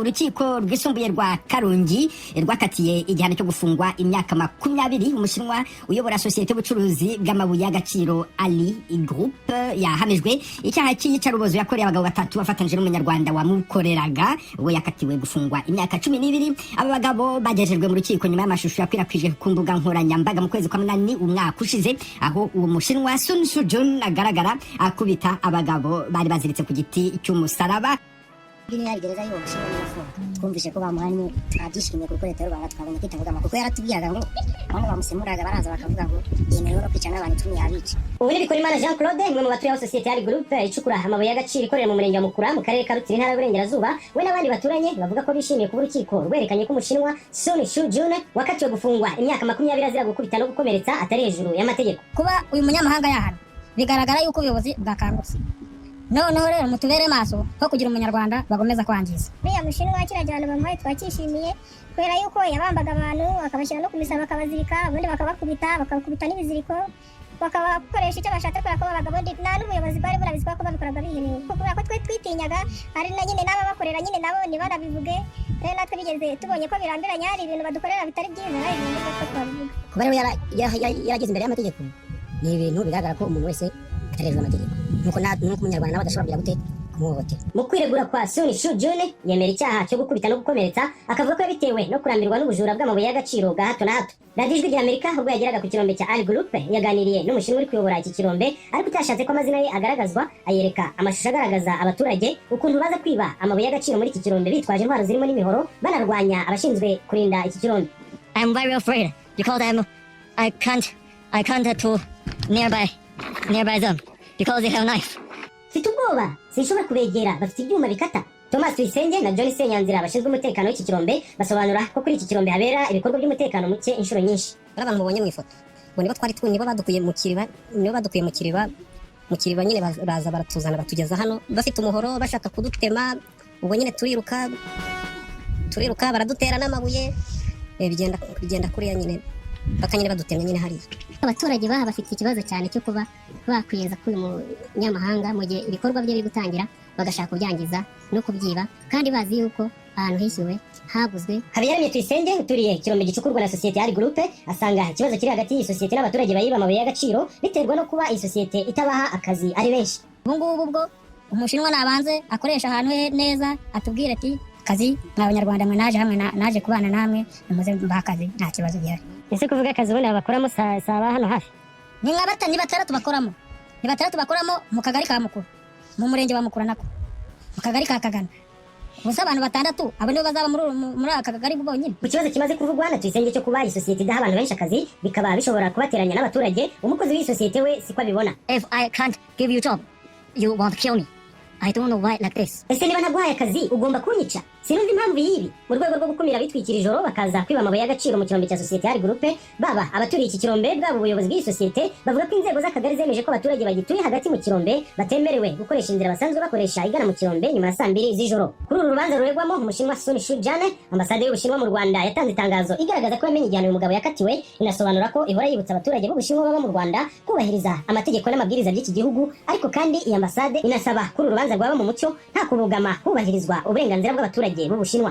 urukiko rwisumbuye rwa Karongi rwakatiye igihano cyo gufungwa imyaka 20 umushinwa uyobora sosiyete y'ubucuruzi bw'amabuye y'agaciro Ali Group yahamijwe icyaha cy'iyicarubozo yakoreye abagabo batatu bafatanyije n'umunyarwanda wamukoreraga we yakatiwe gufungwa imyaka 12. Aba bagabo bagejejwe mu rukiko nyuma y'amashusho yakwirakwije ku mbuga nkoranyambaga mu kwezi kwa munani umwaka ushize, aho uwo mushinwa Sun Sujun agaragara akubita abagabo bari baziritse ku giti cy'umusaraba. Biriya gereza yo mushinwa n'afunga twumvise ko bamuhanye twagishimye kuko leta y'u Rwanda twabonye kwitavuga kuko yaratubwiraga ngo abantu bamusemuraga baraza bakavuga ngo yemerewe no kwica n'abantu 10 yabica. Ubu ni Bikorimana Jean Claude umwe mu batuye sosiyete ya Group icukura amabuye y'agaciro ikorera mu murenge wa Mukura mu karere ka Rutsiro intara y'Uburengerazuba, we n'abandi baturanye bavuga ko bishimiye kuba urukiko rwerekanye ko umushinwa Sun Sujun wakatiwe gufungwa imyaka 20 azira gukubita no gukomeretsa atari hejuru y'amategeko. Kuba uyu munyamahanga yahana bigaragara yuko ubuyobozi bwakangutse. Noneho rero mutubere maso ko kugira umunyarwanda bagomeza kwangiza. Buriya mushinwa kirajyana bamuhaye twakishimiye kubera yuko yabambaga abantu akabashyira no kumisa bakabazirika ubundi bakabakubita n'ibiziriko bakabakoresha icyo bashatse kubera ko babaga bondi nta n'ubuyobozi bwari burabizi ko babikoraga biheneye kubera ko twe twitinyaga ari na nyine n'ababakorera nyine nabo ntibarabivuge rero natwe bigeze tubonye ko birambiranye hari ibintu badukorera bitari byiza hari ibintu byo twabivuga. Kuba rero yarageze imbere y'amategeko ni ibintu bigaragara ko umuntu wese atarejwe amategeko nuko umunyarwanda nawe adashobora gute kumuhohotera. Mu kwiregura kwa Sun Sujun yemera icyaha cyo gukubita no gukomeretsa akavuga ko bitewe no kurambirwa n'ubujura bw'amabuye y'agaciro ga hato na hato. Radio Ijwi ry'Amerika ubwo yageraga ku kirombe cya Ali Group yaganiriye n'umushinwa uri kuyobora iki kirombe ariko utashatse ko amazina ye agaragazwa, ayereka amashusho agaragaza abaturage ukuntu baza kwiba amabuye y'agaciro muri iki kirombe bitwaje intwaro zirimo n'imihoro banarwanya abashinzwe kurinda iki kirombe. I'm very afraid because I can't to nearby them because they have knife. Mfite ubwoba sinshobora kubegera bafite ibyuma bikata. Thomas Tuyisenge na John Senyanzira bashinzwe umutekano w'iki kirombe basobanura ko kuri iki kirombe habera ibikorwa by'umutekano muke inshuro nyinshi. Abantu mubonye mu ifoto ngo nibo twari nibo badukuye mu kiriba nyine baza baratuzana batugeza hano bafite umuhoro bashaka kudutema, ubwo nyine turiruka baradutera n'amabuye bigenda kuriya nyine baka nyine badutemye nyine hariya. Abaturage baha bafite ikibazo cyane cyo kuba bakwiyeza kuri munyamahanga mu gihe ibikorwa bye biri gutangira bagashaka kubyangiza no kubyiba kandi bazi yuko ahantu hishyuwe haguzwe. Habiyaremye Tuyisenge uturiye kirombe gicukurwa na sosiyete ya Group asanga ikibazo kiri hagati y'iyi sosiyete n'abaturage bayiba amabuye y'agaciro biterwa no kuba iyi sosiyete itabaha akazi ari benshi. Ubwo umushinwa nabanze akoresha ahantu neza atubwire ati kazi n'abanyarwanda mwe naje hamwe naje kubana namwe muze mbakazi nta kibazo gihari. Ese kuvuga akazi ubona bakoramo saba hano hafi ni batandatu bakoramo mu kagari ka Mukuru mu murenge wa Mukura nako mu kagari ka Kagana. Gusa abantu batandatu abo nibo bazaba muri aka kagari bonyine. Ku kibazo kimaze kuvugwa na Tuyisenge cyo kuba iyi sosiyete idaha abantu benshi akazi bikaba bishobora kubateranya n'abaturage, umukozi w'iyi sosiyete we siko abibona. If I can't give you job, you want to kill me. I don't know why like this. Ese niba naguhaye akazi ugomba kunyica? Sinumva impamvu yibi. Mu rwego rwo gukumira bitwikira ijoro bakaza kwiba amabuye y'agaciro mu kirombe cya sosiyete ya Group, baba abaturiye iki kirombe bwabo ubuyobozi bw'iyi sosiyete bavuga ko inzego z'akagari zemeje ko abaturage bagituye hagati mu kirombe batemerewe gukoresha inzira basanzwe bakoresha igana mu kirombe nyuma ya 2 z'ijoro. Kuri uru rubanza ruregwamo umushinwa Sun Sujun, ambasade y'Ubushinwa mu Rwanda yatanze itangazo igaragaza ko yamenye igihano uyu mugabo yakatiwe, inasobanura ko ihora yibutsa abaturage b'Ubushinwa baba mu Rwanda kubahiriza amategeko n'amabwiriza by'iki gihugu, ariko kandi iyi ambasade inasaba kuri uru rubanza rwaba mu mucyo nta kubugama hubahirizwa uburenganzira bw'abaturage b'Ubushinwa.